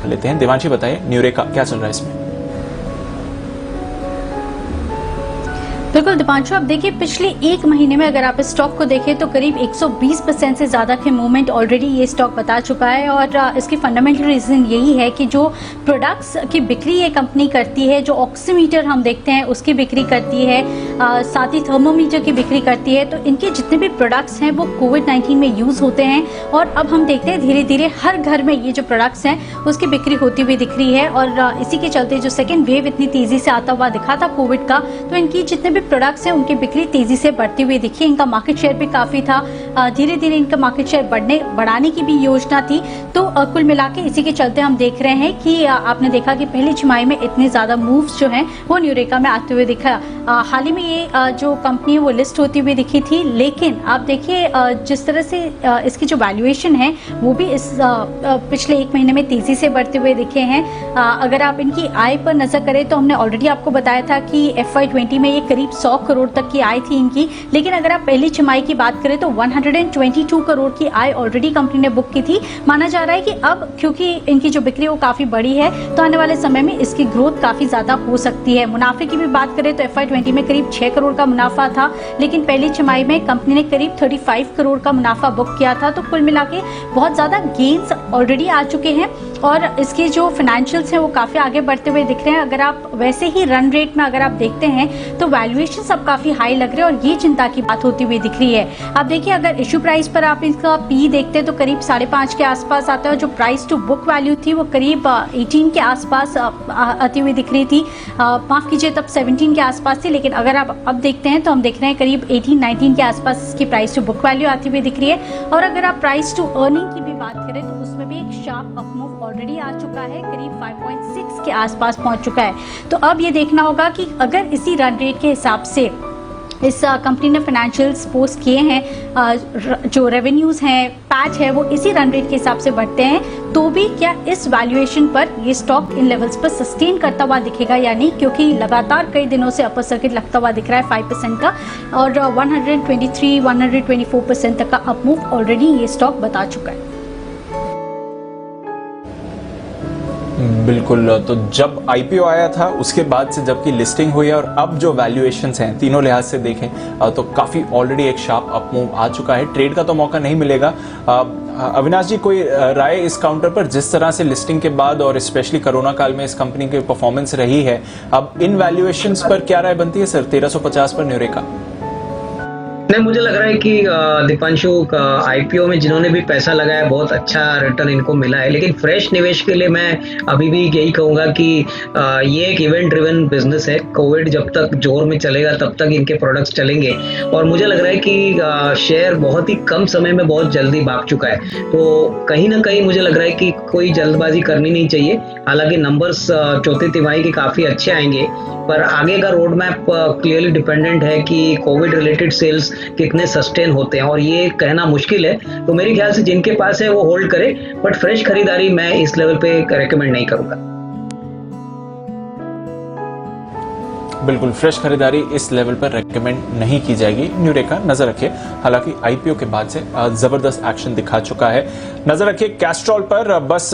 कर लेते हैं। देवांशी बताइए, न्यूरेका क्या चल रहा है इसमें? बिल्कुल दीपांशु, आप देखिए पिछले एक महीने में अगर आप इस स्टॉक को देखें तो करीब 120% से ज़्यादा के मूवमेंट ऑलरेडी ये स्टॉक बता चुका है। और इसकी फंडामेंटल रीज़न यही है कि जो प्रोडक्ट्स की बिक्री ये कंपनी करती है, जो ऑक्सीमीटर हम देखते हैं उसकी बिक्री करती है, साथ ही थर्मोमीटर की बिक्री करती है, तो इनके जितने भी प्रोडक्ट्स हैं वो कोविड-19 में यूज़ होते हैं। और अब हम देखते हैं धीरे धीरे हर घर में ये जो प्रोडक्ट्स हैं उसकी बिक्री होती हुई दिख रही है। और इसी के चलते जो सेकेंड वेव इतनी तेज़ी से आता हुआ दिखा था कोविड का, तो इनकी जितने भी प्रोडक्ट्स हैं उनकी बिक्री तेजी से बढ़ती हुई दिखी। इनका मार्केट शेयर भी काफी था, धीरे धीरे इनका मार्केट शेयर बढ़ाने की भी योजना थी। तो कुल मिला के इसी के चलते हम देख रहे हैं कि आपने देखा कि पहली छमाही में इतने ज्यादा मूव्स जो हैं वो न्यूरेका में आते हुए दिखा। हाल ही में ये जो कंपनी है वो लिस्ट होती हुई दिखी थी, लेकिन आप देखिए जिस तरह से इसकी जो वैल्यूएशन है वो भी इस पिछले एक महीने में तेजी से बढ़ते हुए दिखे हैं। अगर आप इनकी आय पर नजर करें तो हमने ऑलरेडी आपको बताया था कि FY20 में ये करीब 100 करोड़ तक की आय थी इनकी, लेकिन अगर आप पहली छमाही की बात करें तो 122 करोड़ की आय ऑलरेडी कंपनी ने बुक की थी। माना जा रहा है कि अब क्योंकि इनकी जो बिक्री वो काफी बड़ी है तो आने वाले समय में इसकी ग्रोथ काफी ज्यादा हो सकती है। मुनाफे की भी बात करें तो FY20 में करीब 6 करोड़ का मुनाफा था, लेकिन पहली छमाही में कंपनी ने करीब 35 करोड़ का मुनाफा बुक किया था। तो कुल मिला के बहुत ज्यादा गेन्स ऑलरेडी आ चुके हैं और इसके जो फाइनेंशियल्स हैं वो काफी आगे बढ़ते हुए दिख रहे हैं। अगर आप वैसे ही रन रेट में अगर आप देखते हैं तो वैल्यूएशन सब काफी हाई लग रहे हैं और ये चिंता की बात होती हुई दिख रही है। आप देखिए अगर इशू प्राइस पर आप इसका पी देखते हैं तो करीब 5.5 के आसपास आता है। जो प्राइस टू बुक वैल्यू थी वो करीब 18 के आसपास आती हुई दिख रही थी, माफ कीजिए तब 17 के आसपास थी, लेकिन अगर आप अब देखते हैं तो हम देख रहे हैं करीब 18-19 के आसपास इसकी प्राइस टू बुक वैल्यू आती हुई दिख रही है। और अगर आप प्राइस टू अर्निंग की भी बात करें तो उसमें भी एक शार्प अपमूव ऑलरेडी आ चुका है, करीब 5.6 के आसपास पहुंच चुका है। तो अब ये देखना होगा कि अगर इसी रन रेट के हिसाब से इस कंपनी ने फाइनेंशियल्स पोस्ट किए हैं, जो रेवेन्यूज हैं, पैच है, वो इसी रन रेट के हिसाब से बढ़ते हैं, तो भी क्या इस वैल्यूएशन पर ये स्टॉक इन लेवल्स पर सस्टेन करता हुआ दिखेगा या नहीं, क्योंकि लगातार कई दिनों से अपर सर्किट लगता हुआ दिख रहा है 5% का और 123-124% तक का अपमूव ऑलरेडी ये स्टॉक बता चुका है। बिल्कुल, तो जब IPO आया था उसके बाद से जबकि लिस्टिंग हुई है और अब जो वैल्यूएशंस हैं तीनों लिहाज से देखें तो काफ़ी ऑलरेडी एक शार्प अपमूव आ चुका है। ट्रेड का तो मौका नहीं मिलेगा। अविनाश जी, कोई राय इस काउंटर पर, जिस तरह से लिस्टिंग के बाद और स्पेशली कोरोना काल में इस कंपनी की परफॉर्मेंस रही है, अब इन वैल्यूएशंस पर क्या राय बनती है सर? 1350 पर न्यूरेका। नहीं, मुझे लग रहा है कि दीपांशु IPO में जिन्होंने भी पैसा लगाया बहुत अच्छा रिटर्न इनको मिला है, लेकिन फ्रेश निवेश के लिए मैं अभी भी यही कहूंगा कि ये एक इवेंट ड्रिवन बिजनेस है। कोविड जब तक जोर में चलेगा तब तक इनके प्रोडक्ट्स चलेंगे और मुझे लग रहा है कि शेयर बहुत ही कम समय में बहुत जल्दी भाग चुका है। तो कहीं ना कहीं मुझे लग रहा है कि कोई जल्दबाजी करनी नहीं चाहिए। हालांकि नंबर्स चौथी तिमाही के काफी अच्छे आएंगे, पर आगे का रोड मैप क्लियरली डिपेंडेंट है कि कोविड रिलेटेड सेल्स कितने सस्टेन होते हैं और ये कहना मुश्किल है। तो मेरे ख्याल से जिनके पास है वो होल्ड करे, बट फ्रेश खरीदारी मैं इस लेवल पे रेकमेंड नहीं करूंगा। बिल्कुल, फ्रेश खरीदारी इस लेवल पर रेकमेंड नहीं की जाएगी। न्यूरेका नजर रखिए, हालांकि IPO के बाद से जबरदस्त एक्शन दिखा चुका है। नजर रखिए कैस्ट्रॉल पर। बस